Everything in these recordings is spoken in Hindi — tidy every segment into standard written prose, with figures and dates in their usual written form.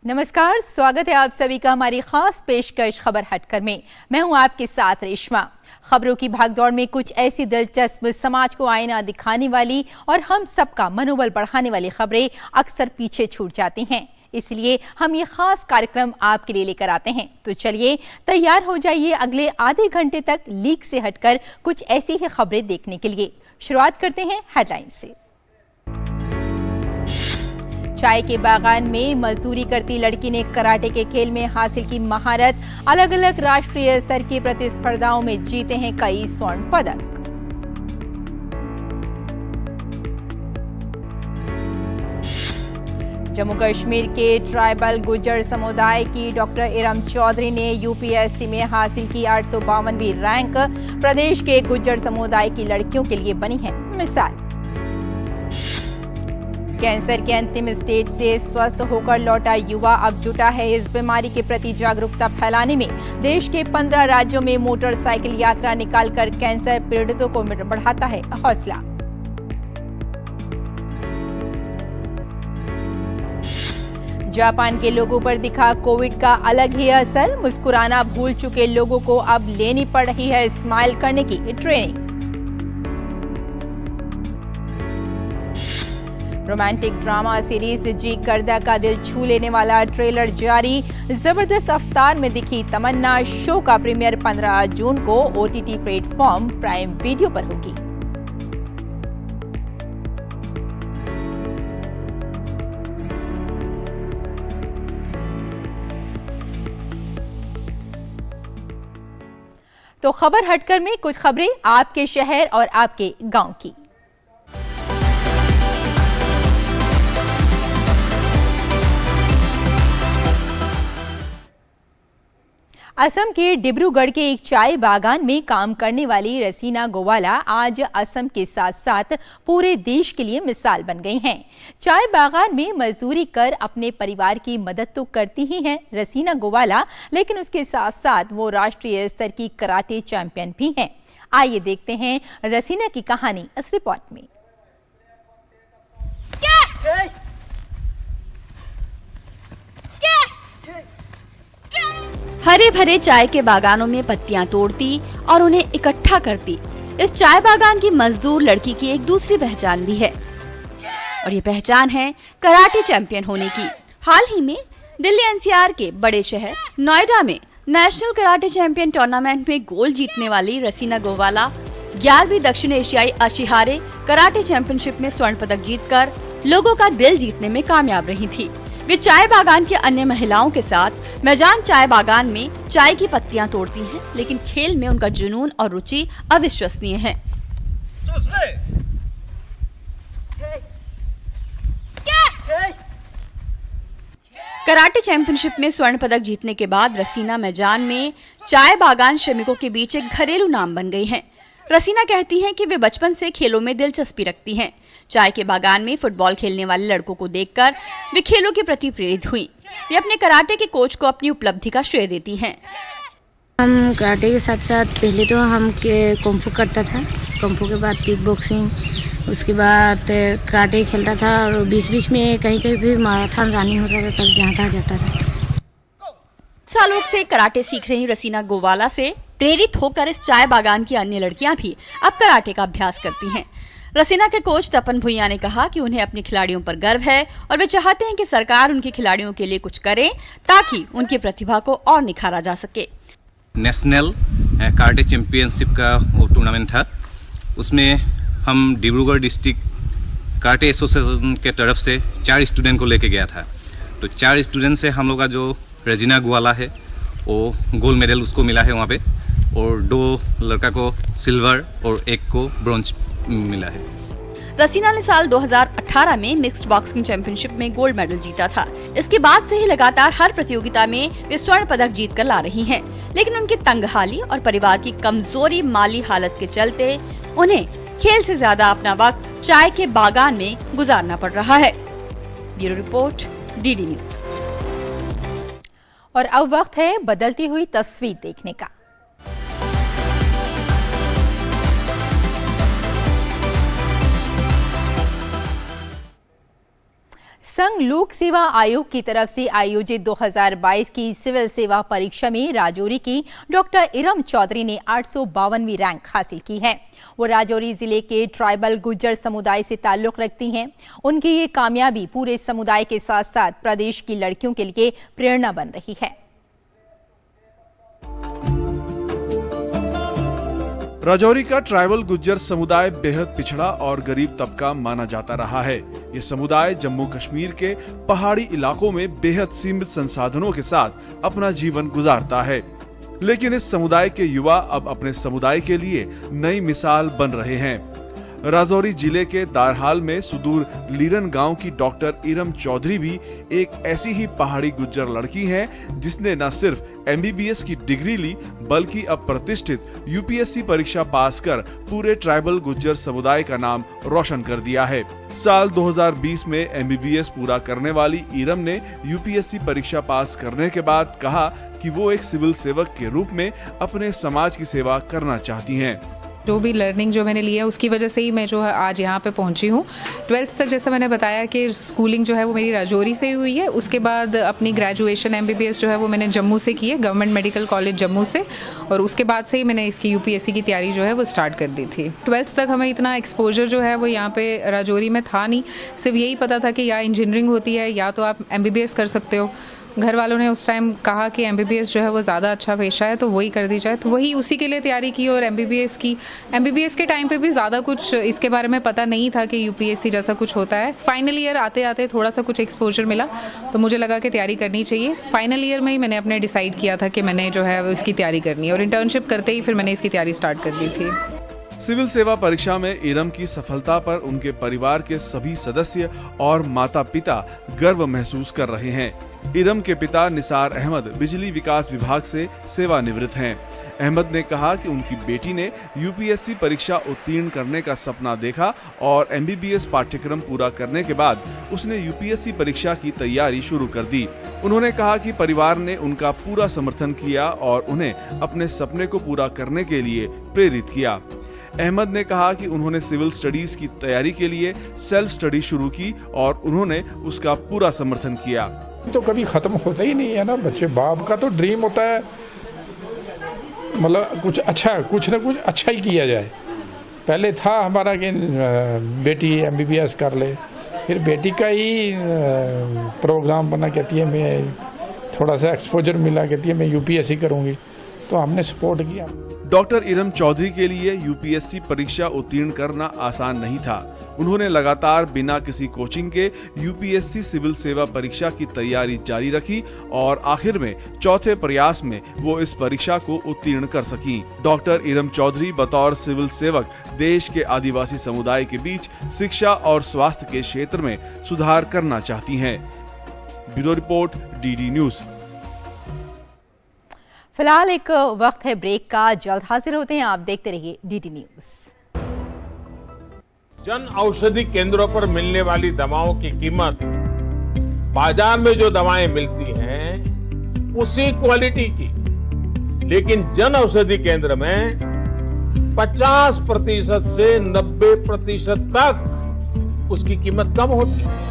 नमस्कार, स्वागत है आप सभी का हमारी खास पेशकश खबर हटकर में। मैं हूं आपके साथ रेशमा। खबरों की भागदौड़ में कुछ ऐसी दिलचस्प, समाज को आईना दिखाने वाली और हम सबका मनोबल बढ़ाने वाली खबरें अक्सर पीछे छूट जाती हैं। इसलिए हम ये खास कार्यक्रम आपके लिए लेकर आते हैं। तो चलिए तैयार हो जाइए अगले आधे घंटे तक लीक से हटकर कुछ ऐसी ही खबरें देखने के लिए। शुरुआत करते हैं हेडलाइन से। चाय के बागान में मजदूरी करती लड़की ने कराटे के खेल में हासिल की महारत। अलग अलग राष्ट्रीय स्तर की प्रतिस्पर्धाओं में जीते हैं कई स्वर्ण पदक। जम्मू कश्मीर के ट्राइबल गुज्जर समुदाय की डॉक्टर इरम चौधरी ने यूपीएससी में हासिल की 852वीं रैंक। प्रदेश के गुज्जर समुदाय की लड़कियों के लिए बनी है मिसाल। कैंसर के अंतिम स्टेज से स्वस्थ होकर लौटा युवा अब जुटा है इस बीमारी के प्रति जागरूकता फैलाने में। देश के 15 राज्यों में मोटरसाइकिल यात्रा निकालकर कैंसर पीड़ितों को बढ़ाता है हौसला। जापान के लोगों पर दिखा कोविड का अलग ही असर। मुस्कुराना भूल चुके लोगों को अब लेनी पड़ रही है स्माइल करने की ट्रेनिंग। रोमांटिक ड्रामा सीरीज जी करदा का दिल छू लेने वाला ट्रेलर जारी। जबरदस्त अवतार में दिखी तमन्ना। शो का प्रीमियर 15 जून को ओटीटी प्लेटफॉर्म प्राइम वीडियो पर होगी। तो खबर हटकर में कुछ खबरें आपके शहर और आपके गांव की। असम के डिब्रूगढ़ के एक चाय बागान में काम करने वाली रसीना गोवाला आज असम के साथ साथ पूरे देश के लिए मिसाल बन गई हैं। चाय बागान में मजदूरी कर अपने परिवार की मदद तो करती ही हैं रसीना गोवाला, लेकिन उसके साथ साथ वो राष्ट्रीय स्तर की कराटे चैंपियन भी हैं। आइए देखते हैं रसीना की कहानी इस रिपोर्ट में। हरे भरे चाय के बागानों में पत्तियां तोड़ती और उन्हें इकट्ठा करती इस चाय बागान की मजदूर लड़की की एक दूसरी पहचान भी है, और ये पहचान है कराटे चैंपियन होने की। हाल ही में दिल्ली एनसीआर के बड़े शहर नोएडा में नेशनल कराटे चैंपियन टूर्नामेंट में गोल्ड जीतने वाली रसीना गोवाला 11वीं दक्षिण एशियाई अशिहारे कराटे चैंपियनशिप में स्वर्ण पदक जीतकर लोगों का दिल जीतने में कामयाब रही थी। वे चाय बागान की अन्य महिलाओं के साथ मैजान चाय बागान में चाय की पत्तियां तोड़ती हैं, लेकिन खेल में उनका जुनून और रुचि अविश्वसनीय है। कराटे चैंपियनशिप में स्वर्ण पदक जीतने के बाद रसीना मैजान में चाय बागान श्रमिकों के बीच एक घरेलू नाम बन गई हैं। रसीना कहती हैं कि वे बचपन से खेलों में दिलचस्पी रखती हैं। चाय के बागान में फुटबॉल खेलने वाले लड़कों को देखकर वे खेलों के प्रति प्रेरित हुई। वे अपने कराटे के कोच को अपनी उपलब्धि का श्रेय देती हैं। हम कराटे के साथ साथ पहले तो हम कुंफू करता था, कुंफू के बाद किक बॉक्सिंग, उसके बाद कराटे खेलता था और बीच में कहीं कहीं भी मैराथन रनिंग होता था, तब जाता था। सालों से कराटे सीख रही रसीना गोवाला से प्रेरित होकर इस चाय बागान की अन्य लड़कियां भी अब कराटे का अभ्यास करती हैं। रसीना के कोच तपन भुइया ने कहा कि उन्हें अपने खिलाड़ियों पर गर्व है और वे चाहते हैं कि सरकार उनके खिलाड़ियों के लिए कुछ करे ताकि उनकी प्रतिभा को और निखारा जा सके। नेशनल कराटे चैंपियनशिप का वो टूर्नामेंट था, उसमें हम डिब्रूगढ़ डिस्ट्रिक्ट कराटे एसोसिएशन के तरफ से 4 स्टूडेंट को लेके गया था। तो 4 स्टूडेंट से हम लोग का जो रजीना गोवाला है वो गोल्ड मेडल उसको मिला है वहाँ पे, और 2 लड़का को सिल्वर और 1 को ब्रॉन्ज मिला है। रसीना ने साल 2018 में मिक्स्ड बॉक्सिंग चैंपियनशिप में गोल्ड मेडल जीता था। इसके बाद से ही लगातार हर प्रतियोगिता में वे स्वर्ण पदक जीत कर ला रही हैं। लेकिन उनकी तंगहाली और परिवार की कमजोरी माली हालत के चलते उन्हें खेल से ज्यादा अपना वक्त चाय के बागान में गुजारना पड़ रहा है। Bureau report, DD news. और अब वक्त है बदलती हुई तस्वीर देखने का। संघ लोक सेवा आयोग की तरफ से आयोजित 2022 की सिविल सेवा परीक्षा में राजौरी की डॉक्टर इरम चौधरी ने 852वीं रैंक हासिल की है। वो राजौरी जिले के ट्राइबल गुज्जर समुदाय से ताल्लुक रखती हैं। उनकी ये कामयाबी पूरे समुदाय के साथ साथ प्रदेश की लड़कियों के लिए प्रेरणा बन रही है। राजौरी का ट्राइबल गुज्जर समुदाय बेहद पिछड़ा और गरीब तबका माना जाता रहा है। ये समुदाय जम्मू कश्मीर के पहाड़ी इलाकों में बेहद सीमित संसाधनों के साथ अपना जीवन गुजारता है, लेकिन इस समुदाय के युवा अब अपने समुदाय के लिए नई मिसाल बन रहे हैं। राजौरी जिले के दारहाल में सुदूर लीरन गांव की डॉक्टर इरम चौधरी भी एक ऐसी ही पहाड़ी गुज्जर लड़की हैं, जिसने न सिर्फ MBBS की डिग्री ली बल्कि अब प्रतिष्ठित UPSC परीक्षा पास कर पूरे ट्राइबल गुज्जर समुदाय का नाम रोशन कर दिया है। साल 2020 में MBBS पूरा करने वाली इरम ने UPSC परीक्षा पास करने के बाद कहा कि वो एक सिविल सेवक के रूप में अपने समाज की सेवा करना चाहती हैं। जो भी लर्निंग जो मैंने लिया है उसकी वजह से ही मैं जो है आज यहाँ पे पहुँची हूँ। 12th तक जैसे मैंने बताया कि स्कूलिंग जो है वो मेरी राजौरी से हुई है। उसके बाद अपनी ग्रेजुएशन MBBS जो है वो मैंने जम्मू से की है, गवर्नमेंट मेडिकल कॉलेज जम्मू से, और उसके बाद से ही मैंने इसकी UPSC की तैयारी जो है वो स्टार्ट कर दी थी। 12th तक हमें इतना एक्सपोजर जो है वो यहाँ पे राजौरी में था नहीं, सिर्फ यही पता था कि या इंजीनियरिंग होती है या तो आप MBBS कर सकते हो। घर वालों ने उस टाइम कहा कि MBBS जो है वो ज़्यादा अच्छा पेशा है तो वही कर दी जाए, तो वही उसी के लिए तैयारी की। और MBBS के टाइम पे भी ज़्यादा कुछ इसके बारे में पता नहीं था कि UPSC जैसा कुछ होता है। फाइनल ईयर आते आते थोड़ा सा कुछ एक्सपोजर मिला तो मुझे लगा कि तैयारी करनी चाहिए। फाइनल ईयर में ही मैंने अपने डिसाइड किया था कि मैंने जो है इसकी तैयारी करनी है, और इंटर्नशिप करते ही फिर मैंने इसकी तैयारी स्टार्ट कर दी थी। सिविल सेवा परीक्षा में इरम की सफलता पर उनके परिवार के सभी सदस्य और माता पिता गर्व महसूस कर रहे हैं। इरम के पिता निसार अहमद बिजली विकास विभाग से सेवानिवृत्त हैं। अहमद ने कहा कि उनकी बेटी ने UPSC परीक्षा उत्तीर्ण करने का सपना देखा और MBBS पाठ्यक्रम पूरा करने के बाद उसने UPSC परीक्षा की तैयारी शुरू कर दी। उन्होंने कहा कि परिवार ने उनका पूरा समर्थन किया और उन्हें अपने सपने को पूरा करने के लिए प्रेरित किया। अहमद ने कहा कि उन्होंने सिविल स्टडीज की तैयारी के लिए सेल्फ स्टडी शुरू की और उन्होंने उसका पूरा समर्थन किया। तो कभी खत्म होता ही नहीं है ना बच्चे, बाप का तो ड्रीम होता है मतलब कुछ ना कुछ अच्छा ही किया जाए। पहले था हमारा कि बेटी MBBS कर ले, फिर बेटी का ही प्रोग्राम बना, कहती है मैं थोड़ा सा एक्सपोजर मिला, कहती है मैं UPSC करूँगी, तो हमने सपोर्ट किया। डॉक्टर इरम चौधरी के लिए UPSC परीक्षा उत्तीर्ण करना आसान नहीं था। उन्होंने लगातार बिना किसी कोचिंग के UPSC सिविल सेवा परीक्षा की तैयारी जारी रखी और आखिर में चौथे प्रयास में वो इस परीक्षा को उत्तीर्ण कर सकी। डॉक्टर इरम चौधरी बतौर सिविल सेवक देश के आदिवासी समुदाय के बीच शिक्षा और स्वास्थ्य के क्षेत्र में सुधार करना चाहती हैं। Bureau report DD news. फिलहाल एक वक्त है ब्रेक का, जल्द हाजिर होते हैं। आप देखते रहिए DD न्यूज। जन औषधि केंद्रों पर मिलने वाली दवाओं की कीमत बाजार में जो दवाएं मिलती हैं उसी क्वालिटी की, लेकिन जन औषधि केंद्र में 50% से 90% तक उसकी कीमत कम होती है।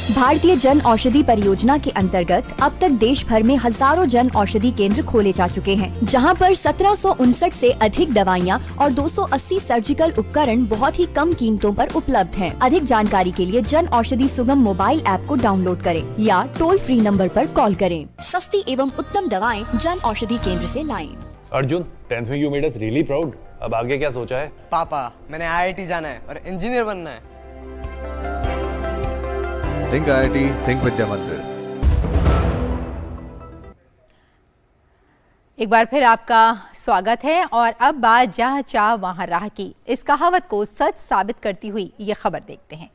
भारतीय जन औषधि परियोजना के अंतर्गत अब तक देश भर में हजारों जन औषधि केंद्र खोले जा चुके हैं, जहां पर 1759 से अधिक दवाइयां और 280 सर्जिकल उपकरण बहुत ही कम कीमतों पर उपलब्ध हैं। अधिक जानकारी के लिए जन औषधि सुगम मोबाइल ऐप को डाउनलोड करें या टोल फ्री नंबर पर कॉल करें। सस्ती एवं उत्तम दवाएं जन औषधि केंद्र से लाएं। अर्जुन, 10th में you made us really proud. अब आगे क्या सोचा है? पापा, मैंने IIT जाना है और इंजीनियर बनना है। Think IIT, think विद्या मंदिर। एक बार फिर आपका स्वागत है और अब बात जहाँ चाह वहां राह की इस कहावत को सच साबित करती हुई ये खबर देखते हैं।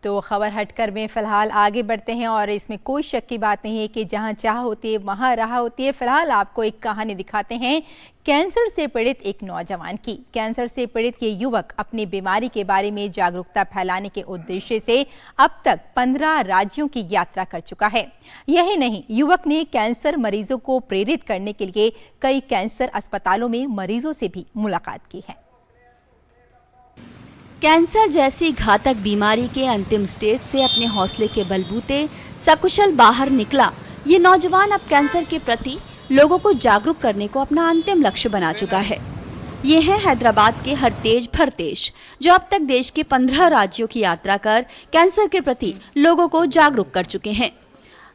तो खबर हटकर में फिलहाल आगे बढ़ते हैं और इसमें कोई शक की बात नहीं है कि जहां चाह होती है वहां राह होती है। फिलहाल आपको एक कहानी दिखाते हैं कैंसर से पीड़ित एक नौजवान की। कैंसर से पीड़ित ये युवक अपनी बीमारी के बारे में जागरूकता फैलाने के उद्देश्य से अब तक 15 राज्यों की यात्रा कर चुका है। यही नहीं, युवक ने कैंसर मरीजों को प्रेरित करने के लिए कई कैंसर अस्पतालों में मरीजों से भी मुलाकात की है। कैंसर जैसी घातक बीमारी के अंतिम स्टेज से अपने हौसले के बलबूते सकुशल बाहर निकला ये नौजवान अब कैंसर के प्रति लोगों को जागरूक करने को अपना अंतिम लक्ष्य बना चुका है। ये है हैदराबाद के हरतेज भरतेज, जो अब तक देश के 15 राज्यों की यात्रा कर कैंसर के प्रति लोगों को जागरूक कर चुके हैं।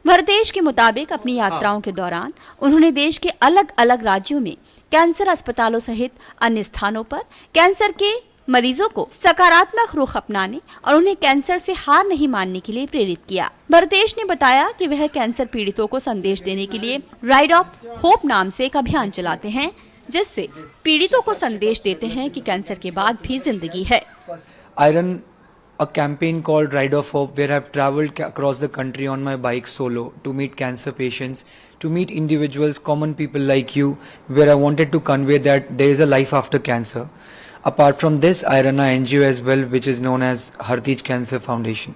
भरतेज के मुताबिक अपनी यात्राओं के दौरान उन्होंने देश के अलग अलग राज्यों में कैंसर अस्पतालों सहित अन्य स्थानों पर कैंसर के मरीजों को सकारात्मक रुख अपनाने और उन्हें कैंसर से हार नहीं मानने के लिए प्रेरित किया। भरतेज ने बताया कि वह कैंसर पीड़ितों को संदेश देने के लिए राइड ऑफ होप नाम से एक अभियान चलाते हैं, जिससे पीड़ितों को संदेश देते हैं कि कैंसर के बाद भी जिंदगी है। I run a campaign called Ride of Hope, where I've traveled across the country on my bike solo to meet cancer patients, to meet individuals, common people like you, where I wanted to convey that there is a life after cancer. Apart from this, I run an NGO as well, which is known as Hartij Cancer Foundation.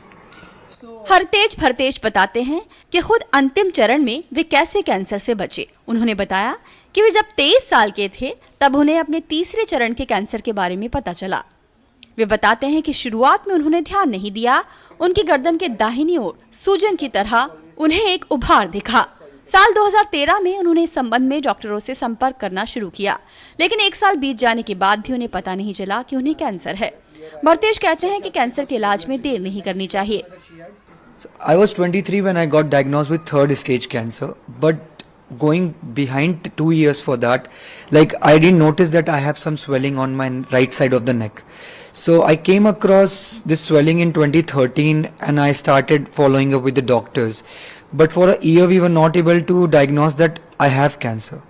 हरतेज भरतेज बताते हैं कि खुद अंतिम चरण में वे कैसे कैंसर से बचे। उन्होंने बताया कि वे जब 23 साल के थे तब उन्हें अपने तीसरे चरण के कैंसर के बारे में पता चला। वे बताते हैं कि शुरुआत में उन्होंने ध्यान नहीं दिया। उनकी गर्दन के दाहिनी ओर सूजन की तरह उन्हें एक उभार दिखा। साल 2013 में उन्होंने इस संबंध में डॉक्टरों से संपर्क करना शुरू किया, लेकिन 1 साल बीत जाने के बाद भी उन्हें पता नहीं चला कि उन्हें कैंसर है। भरतेज कहते हैं कि कैंसर के इलाज में देर नहीं करनी चाहिए। I was 23 when I got diagnosed with 3rd stage cancer, but going behind 2 years for that, like I didn't notice that I have some swelling on my right side of the neck. So I came across this swelling in 2013 and I started following up with the doctors. But for a year we were not able to diagnose that I have cancer.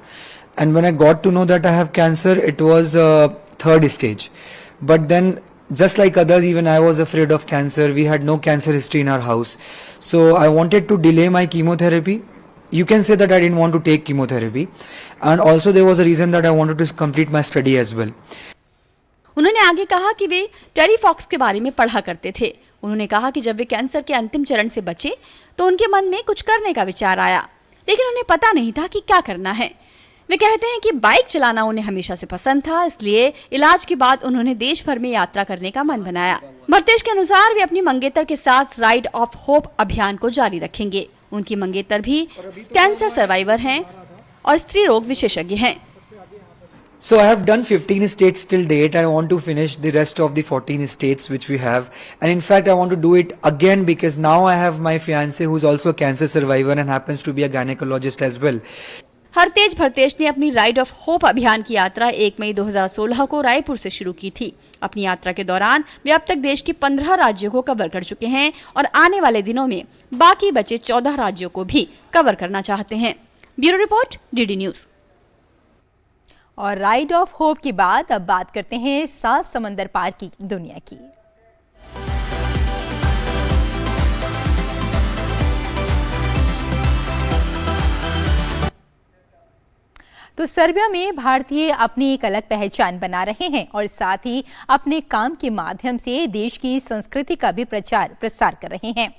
And when I got to know that I have cancer, it was 3rd stage. But then, just like others, even I was afraid of cancer. We had no cancer history in our house. So I wanted to delay my chemotherapy. You can say that I didn't want to take chemotherapy. And also there was a reason that I wanted to complete my study as well. उन्होंने आगे कहा कि वे टेरी फॉक्स के बारे में पढ़ा करते थे। उन्होंने कहा कि जब वे कैंसर के अंतिम चरण से बचे तो उनके मन में कुछ करने का विचार आया, लेकिन उन्हें पता नहीं था कि क्या करना है। वे कहते हैं कि बाइक चलाना उन्हें हमेशा से पसंद था, इसलिए इलाज के बाद उन्होंने देश भर में यात्रा करने का मन बनाया। भरतेज के अनुसार वे अपनी मंगेतर के साथ राइड ऑफ होप अभियान को जारी रखेंगे। उनकी मंगेतर भी कैंसर सर्वाइवर हैं और स्त्री रोग विशेषज्ञ हैं। So I have done 15 states till date. I want to finish the rest of the 14 states which we have, and in fact I want to do it again because now I have my fiance who is also a cancer survivor and happens to be a gynecologist as well. हरतेज भरतेज ने अपनी राइड ऑफ होप अभियान की यात्रा 1 मई 2016 को रायपुर से शुरू की थी। अपनी यात्रा के दौरान वे अब तक देश के 15 राज्यों को कवर कर चुके हैं और आने वाले दिनों में बाकी बचे 14 राज्यों को भी कवर करना चाहते हैं। Bureau report, DD news. और राइड ऑफ होप के बाद अब बात करते हैं 7 समंदर पार की दुनिया की। तो सर्बिया में भारतीय अपनी एक अलग पहचान बना रहे हैं और साथ ही अपने काम के माध्यम से देश की संस्कृति का भी प्रचार प्रसार कर रहे हैं।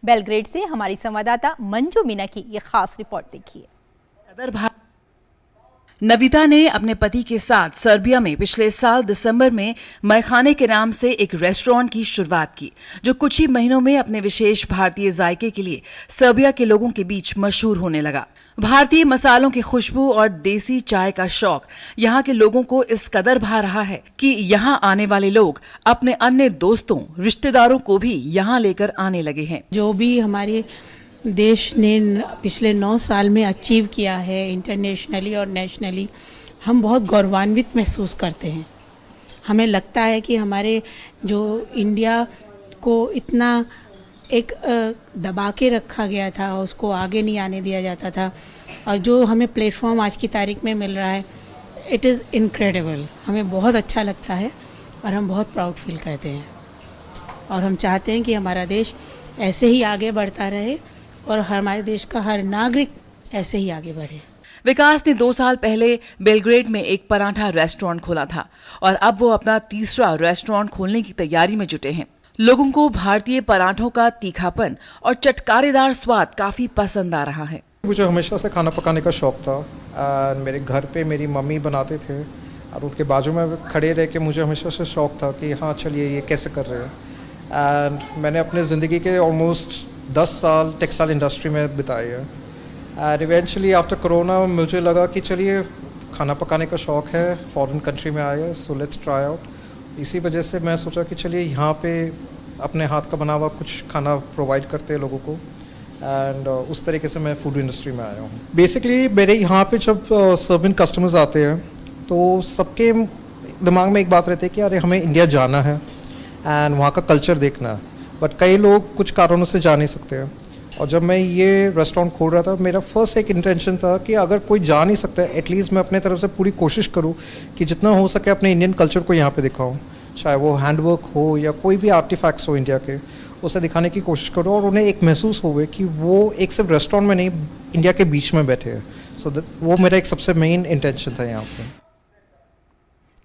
बेलग्रेड से हमारी संवाददाता मंजू मीना की ये खास रिपोर्ट देखिए। नविता ने अपने पति के साथ सर्बिया में पिछले साल दिसंबर में मैखाने के नाम से एक रेस्टोरेंट की शुरुआत की, जो कुछ ही महीनों में अपने विशेष भारतीय जायके के लिए सर्बिया के लोगों के बीच मशहूर होने लगा। भारतीय मसालों की खुशबू और देसी चाय का शौक यहाँ के लोगों को इस कदर भा रहा है कि यहाँ आने वाले लोग अपने अन्य दोस्तों, रिश्तेदारों को भी यहाँ लेकर आने लगे हैं। जो भी हमारे देश ने पिछले 9 साल में अचीव किया है इंटरनेशनली और नेशनली, हम बहुत गौरवान्वित महसूस करते हैं। हमें लगता है कि हमारे जो इंडिया को इतना एक दबा के रखा गया था, उसको आगे नहीं आने दिया जाता था, और जो हमें प्लेटफॉर्म आज की तारीख में मिल रहा है, इट इज़ इनक्रेडिबल। हमें बहुत अच्छा लगता है और हम बहुत प्राउड फील करते हैं। और हम चाहते हैं कि हमारा देश ऐसे ही आगे बढ़ता रहे और हमारे देश का हर नागरिक ऐसे ही आगे बढ़े। विकास ने 2 साल पहले बेलग्रेड में एक पराठा रेस्टोरेंट खोला था और अब वो अपना तीसरा रेस्टोरेंट खोलने की तैयारी में जुटे हैं। लोगों को भारतीय पराठों का तीखापन और चटकारेदार स्वाद काफी पसंद आ रहा है। मुझे हमेशा से खाना पकाने का शौक था। मेरे घर पे मेरी मम्मी बनाते थे और उनके बाजू में खड़े रह के मुझे हमेशा से शौक था कि हाँ चलिए ये कैसे कर रहे हैं। एंड मैंने अपने ज़िंदगी के ऑलमोस्ट 10 साल टेक्सटाइल इंडस्ट्री में बिताए हैं। एंड इवेंचुअली आफ्टर कोरोना मुझे लगा कि चलिए खाना पकाने का शौक है, फॉरेन कंट्री में आए, सो लेट्स ट्राई आउट। इसी वजह से मैं सोचा कि चलिए यहाँ पे अपने हाथ का बना हुआ कुछ खाना प्रोवाइड करते हैं लोगों को। एंड उस तरीके से मैं फूड इंडस्ट्री में आया हूँ। बेसिकली मेरे यहाँ पे जब सर्विंग कस्टमर्स आते हैं तो सबके दिमाग में एक बात रहती है कि अरे हमें इंडिया जाना है एंड वहाँ का कल्चर देखना है, बट कई लोग कुछ कारणों से जा नहीं सकते हैं। और जब मैं ये रेस्टोरेंट खोल रहा था, मेरा फर्स्ट एक इंटेंशन था कि अगर कोई जा नहीं सकता है, एटलीस्ट मैं अपने तरफ से पूरी कोशिश करूँ कि जितना हो सके अपने इंडियन कल्चर को यहाँ पे दिखाऊँ, चाहे वो हैंडवर्क हो या कोई भी आर्टिफैक्ट्स हो इंडिया के, उसे दिखाने की कोशिश करो और उन्हें एक महसूस होवे कि वो एक सिर्फ रेस्टोरेंट में नहीं, इंडिया के बीच में बैठे हैं। सो वो मेरा एक सबसे मेन इंटेंशन था यहाँ पे।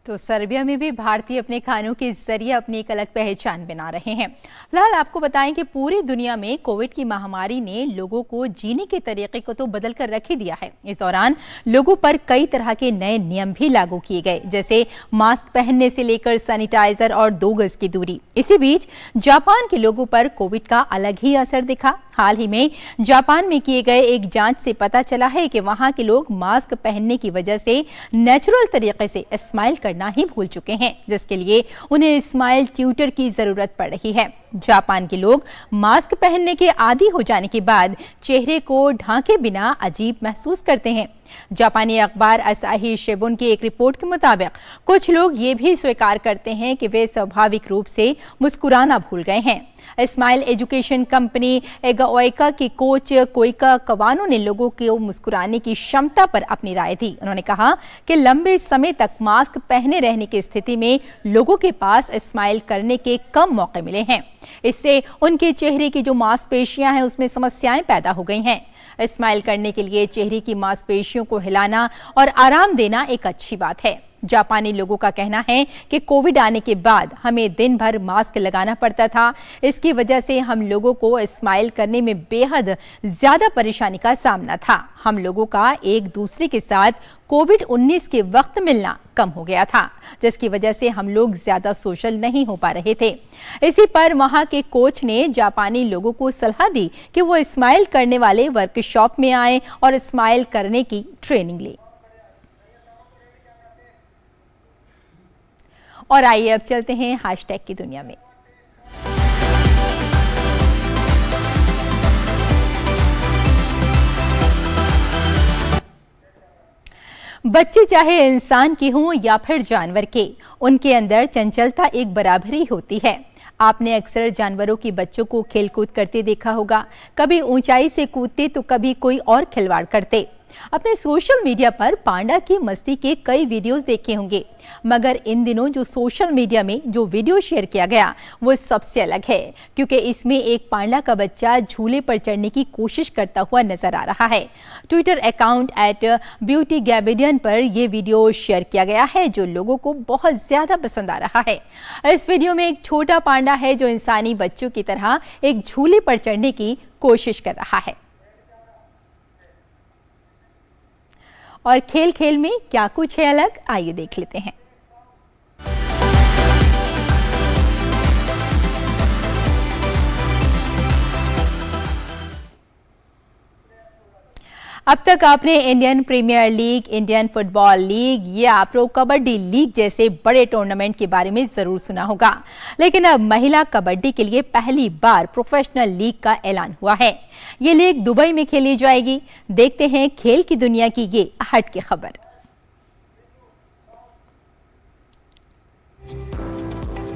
तो सर्बिया में भी भारतीय अपने खानों के जरिए अपनी एक अलग पहचान बना रहे हैं। फिलहाल आपको बताएं कि पूरी दुनिया में कोविड की महामारी ने लोगों को जीने के तरीके को तो बदल कर रख ही दिया है। इस दौरान लोगों पर कई तरह के नए नियम भी लागू किए गए, जैसे मास्क पहनने से लेकर सैनिटाइजर और 2 गज की दूरी। इसी बीच जापान के लोगों पर कोविड का अलग ही असर दिखा। हाल ही में जापान में किए गए एक जांच से पता चला है कि वहां के लोग मास्क पहनने की वजह से नेचुरल तरीके से स्माइल करना ही भूल चुके हैं, जिसके लिए उन्हें स्माइल ट्यूटर की जरूरत पड़ रही है। जापान के लोग मास्क पहनने के आदी हो जाने के बाद चेहरे को ढांके बिना अजीब महसूस करते हैं। जापानी अखबार असाही शिबुन की एक रिपोर्ट के मुताबिक कुछ लोग ये भी स्वीकार करते हैं कि वे स्वाभाविक रूप से मुस्कुराना भूल गए हैं। स्माइल एजुकेशन कंपनी एगाओइका के कोच कोइका कवानो ने लोगों को मुस्कुराने की क्षमता पर अपनी राय दी। उन्होंने कहा कि लंबे समय तक मास्क पहने रहने की स्थिति में लोगों के पास स्माइल करने के कम मौके मिले हैं। इससे उनके चेहरे की जो मांसपेशियां हैं उसमें समस्याएं पैदा हो गई हैं। स्माइल करने के लिए चेहरे की मांसपेशियों को हिलाना और आराम देना एक अच्छी बात है। जापानी लोगों का कहना है कि कोविड आने के बाद हमें दिन भर मास्क लगाना पड़ता था। इसकी वजह से हम लोगों को स्माइल करने में बेहद ज्यादा परेशानी का सामना था। हम लोगों का एक दूसरे के साथ कोविड-19 के वक्त मिलना कम हो गया था, जिसकी वजह से हम लोग ज्यादा सोशल नहीं हो पा रहे थे। इसी पर वहां के कोच ने जापानी लोगों को सलाह दी कि वो स्माइल करने वाले वर्कशॉप में आए और स्माइल करने की ट्रेनिंग लें। और आइए अब चलते हैं हैशटैग की दुनिया में। बच्चे चाहे इंसान के हों या फिर जानवर के, उनके अंदर चंचलता एक बराबरी होती है। आपने अक्सर जानवरों के बच्चों को खेलकूद करते देखा होगा, कभी ऊंचाई से कूदते तो कभी कोई और खिलवाड़ करते। अपने सोशल मीडिया पर पांडा की मस्ती के कई वीडियोस देखे होंगे, मगर इन दिनों जो सोशल मीडिया में जो वीडियो शेयर किया गया वो सबसे अलग है, क्योंकि इसमें एक पांडा का बच्चा झूले पर चढ़ने की कोशिश करता हुआ नजर आ रहा है। ट्विटर अकाउंट @beautygabedian पर यह वीडियो शेयर किया गया है, जो लोगों को बहुत ज्यादा पसंद आ रहा है। इस वीडियो में एक छोटा पांडा है जो इंसानी बच्चों की तरह एक झूले पर चढ़ने की कोशिश कर रहा है। और खेल खेल में क्या कुछ है अलग, आइए देख लेते हैं। अब तक आपने Indian Premier League, Indian football league या प्रो कबड्डी लीग जैसे बड़े टूर्नामेंट के बारे में जरूर सुना होगा, लेकिन अब महिला कबड्डी के लिए पहली बार प्रोफेशनल लीग का ऐलान हुआ है। ये लीग दुबई में खेली जाएगी। देखते हैं खेल की दुनिया की ये हटके खबर।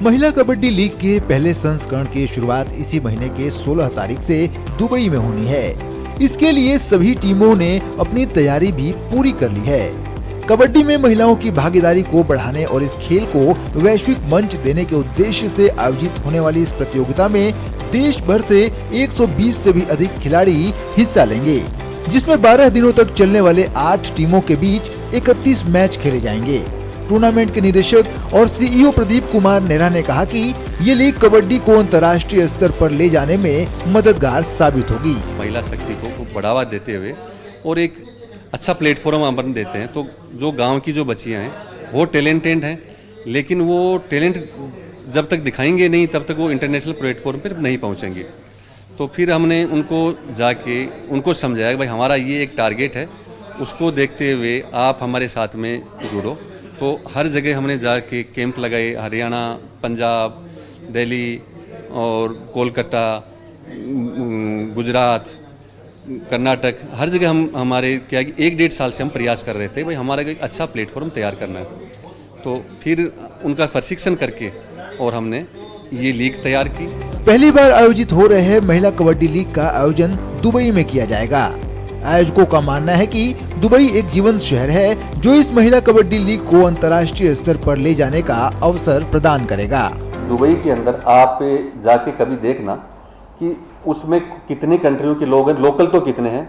महिला कबड्डी लीग के पहले संस्करण की शुरुआत इसी महीने के 16 तारीख से दुबई में होनी है। इसके लिए सभी टीमों ने अपनी तैयारी भी पूरी कर ली है। 16 तारीख से 20 तारीख तक 2 मैच होंगे। 20 तारीख को पहला मैच दुबई में और 21 तारीख को दूसरा मैच। कबड्डी में महिलाओं की भागीदारी को बढ़ाने और इस खेल को वैश्विक मंच देने के उद्देश्य से आयोजित होने वाली इस प्रतियोगिता में देश भर से 120 से भी अधिक खिलाड़ी हिस्सा लेंगे, जिसमें 12 दिनों तक चलने वाले 8 टीमों के बीच 31 मैच खेले जाएंगे। टूर्नामेंट के निदेशक और सीईओ प्रदीप कुमार नेहरा ने कहा कि ये लीग कबड्डी को अंतर्राष्ट्रीय स्तर पर ले जाने में मददगार साबित होगी। महिला शक्ति को बढ़ावा देते हुए और एक अच्छा प्लेटफॉर्म हम देते हैं, तो जो गांव की जो बच्चियां हैं वो टैलेंटेड हैं, लेकिन वो टैलेंट जब तक दिखाएंगे नहीं तब तक वो इंटरनेशनल प्लेटफॉर्म पर नहीं पहुंचेंगे। तो फिर हमने उनको जाके उनको समझाया कि भाई हमारा ये एक टारगेट है, उसको देखते हुए आप हमारे साथ में जुड़ो। तो हर जगह हमने जाके कैंप लगाए, हरियाणा, पंजाब, दिल्ली और कोलकाता, गुजरात, कर्नाटक, हर जगह हम हमारे क्या कि 1-1.5 साल से हम प्रयास कर रहे थे भाई हमारा एक अच्छा प्लेटफॉर्म तैयार करना है। तो फिर उनका प्रशिक्षण करके और हमने ये लीग तैयार की। पहली बार आयोजित हो रहे महिला कबड्डी लीग का आयोजन दुबई में किया जाएगा। आयोजकों का मानना है कि दुबई एक जीवंत शहर है जो इस महिला कबड्डी लीग को अंतर्राष्ट्रीय स्तर पर ले जाने का अवसर प्रदान करेगा। दुबई के अंदर आप जाके कभी देखना कि उसमें कितने कंट्रियों के लोग हैं, लोकल तो कितने हैं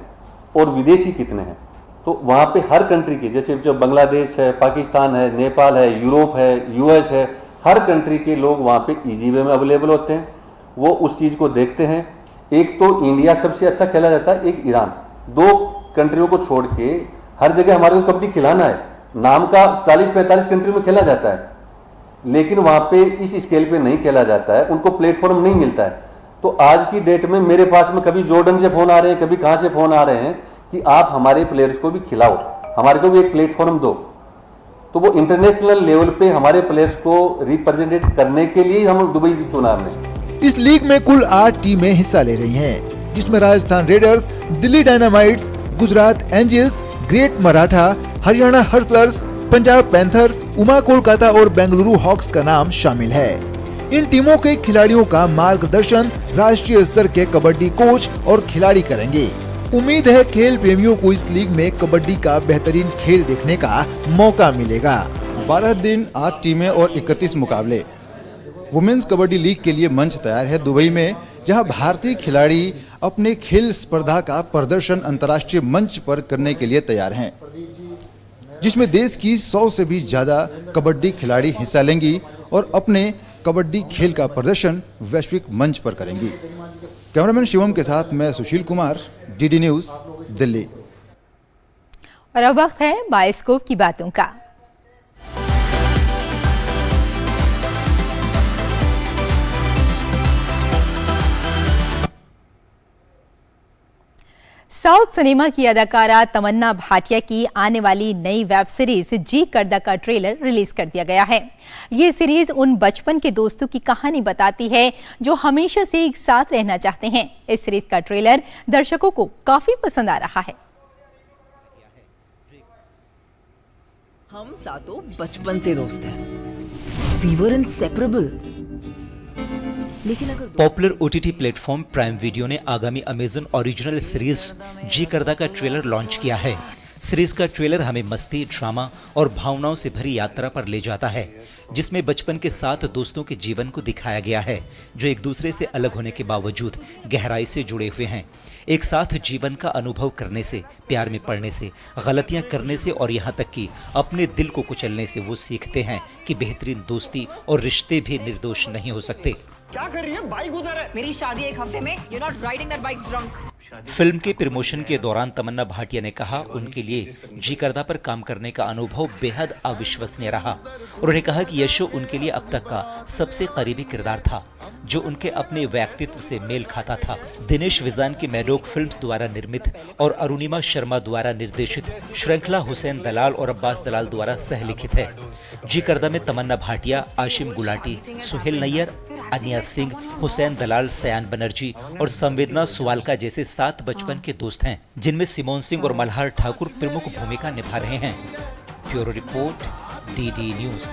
और विदेशी कितने हैं। तो वहाँ पे हर कंट्री के, जैसे जो बांग्लादेश है, पाकिस्तान है, नेपाल है, यूरोप है, यूएस है, हर कंट्री के लोग वहाँ पे इजी वे में अवेलेबल होते हैं। वो उस चीज़ को देखते हैं। एक तो इंडिया सबसे अच्छा खेला जाता है, एक ईरान। 2 कंट्रियों को छोड़ के हर जगह हमारे को कबड्डी खिलाना है। नाम का 40-45 कंट्री में खेला जाता है, लेकिन वहाँ पे इस स्केल पे नहीं खेला जाता है, उनको प्लेटफॉर्म नहीं मिलता है। तो आज की डेट में मेरे पास में कभी जॉर्डन से फ़ोन आ रहे हैं, कभी कहाँ से फ़ोन आ रहे हैं कि आप हमारे प्लेयर्स को भी खिलाओ, हमारे को भी एक प्लेटफॉर्म दो। तो वो इंटरनेशनल लेवल पे हमारे प्लेयर्स को रिप्रेजेंटेट करने के लिए हम दुबई चुना हमने। इस लीग में कुल 8 टीमें हिस्सा ले रही हैं, जिसमें Rajasthan Raiders, Delhi Dynamites, Gujarat Angels, Great Maratha, Haryana Hustlers, Punjab Panthers, Uma Kolkata और बेंगलुरु हॉक्स का नाम शामिल है। इन टीमों के खिलाड़ियों का मार्गदर्शन राष्ट्रीय स्तर के कबड्डी कोच और खिलाड़ी करेंगे। उम्मीद है खेल प्रेमियों को इस लीग में कबड्डी का बेहतरीन खेल देखने का मौका मिलेगा। 12 दिन, 8 टीमें और 31 मुकाबले। वुमेन्स कबड्डी लीग के लिए मंच तैयार है दुबई में, जहां भारतीय खिलाड़ी अपने खेल स्पर्धा का प्रदर्शन अंतर्राष्ट्रीय मंच पर करने के लिए तैयार हैं, जिसमें देश की 100 से भी ज्यादा कबड्डी खिलाड़ी हिस्सा लेंगी और अपने कबड्डी खेल का प्रदर्शन वैश्विक मंच पर करेंगी। कैमरामैन शिवम के साथ मैं सुशील कुमार, डीडी न्यूज, दिल्ली। और अब वक्त है बायोस्कोप की बातों का। साउथ सिनेमा की अदाकारा तमन्ना भाटिया की आने वाली नई वेब सीरीज जी करदा का ट्रेलर रिलीज कर दिया गया है। ये सीरीज उन बचपन के दोस्तों की कहानी बताती है जो हमेशा से एक साथ रहना चाहते हैं। इस सीरीज का ट्रेलर दर्शकों को काफी पसंद आ रहा है। हम सातों बचपन से दोस्त हैं। We were inseparable। लेकिन अगर popular OTT platform prime video ने आगामी अमेजन ओरिजिनल सीरीज जी करदा का ट्रेलर लॉन्च किया है। सीरीज का ट्रेलर हमें मस्ती, ड्रामा और भावनाओं से भरी यात्रा पर ले जाता है, जिसमें बचपन के 7 दोस्तों के जीवन को दिखाया गया है जो एक दूसरे से अलग होने के बावजूद गहराई से जुड़े हुए हैं। एक साथ जीवन का अनुभव करने से, प्यार में पड़ने से, गलतियां करने से और यहाँ तक कि अपने दिल को कुचलने से वो सीखते हैं कि बेहतरीन दोस्ती और रिश्ते भी निर्दोष नहीं हो सकते। क्या कर रही है? बाइक उधर है। मेरी शादी एक हफ्ते में। You're not riding that bike drunk। Film के प्रमोशन के दौरान तमन्ना भाटिया ने कहा उनके लिए जी करदा पर काम करने का अनुभव बेहद अविश्वसनीय रहा। उन्होंने कहा कि यह शो उनके लिए अब तक का सबसे करीबी किरदार था जो उनके अपने व्यक्तित्व से मेल खाता था। दिनेश विजान की मैडोक फिल्म्स द्वारा निर्मित और अरुणिमा शर्मा द्वारा निर्देशित श्रृंखला हुसैन दलाल और अब्बास दलाल द्वारा सहलिखित है। जी करदा में तमन्ना भाटिया, आशिम गुलाटी, सुहेल नैयर, अनिया सिंह, हुसैन दलाल, सयान बनर्जी और संवेदना सुवालका जैसे 7 बचपन के दोस्त हैं, जिनमें सिमोन सिंह और मल्हार ठाकुर प्रमुख भूमिका निभा रहे हैं। Bureau report, DD news.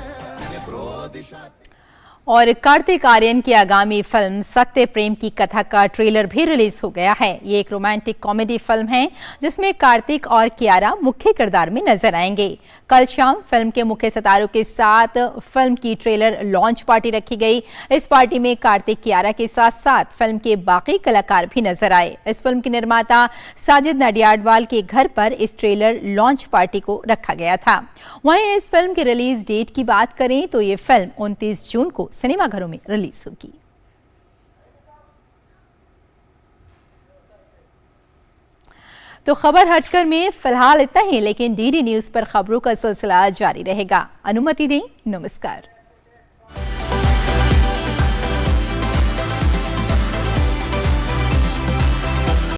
और कार्तिक आर्यन की आगामी फिल्म सत्य प्रेम की कथा का ट्रेलर भी रिलीज हो गया है। ये एक रोमांटिक कॉमेडी फिल्म है जिसमें कार्तिक और कियारा मुख्य किरदार में नजर आएंगे। कल शाम फिल्म के मुख्य सितारों के साथ फिल्म की ट्रेलर लॉन्च पार्टी रखी गई। इस पार्टी में कार्तिक कियारा के साथ साथ फिल्म के बाकी कलाकार भी नजर आए। इस फिल्म के निर्माता साजिद नडियाडवाल के घर पर इस ट्रेलर लॉन्च पार्टी को रखा गया था। वहीं इस फिल्म के रिलीज डेट की बात करें तो ये फिल्म 29 जून को सिनेमाघरों में रिलीज होगी। तो खबर हटकर में फिलहाल इतना ही, लेकिन डीडी न्यूज पर खबरों का सिलसिला जारी रहेगा। अनुमति दें, नमस्कार।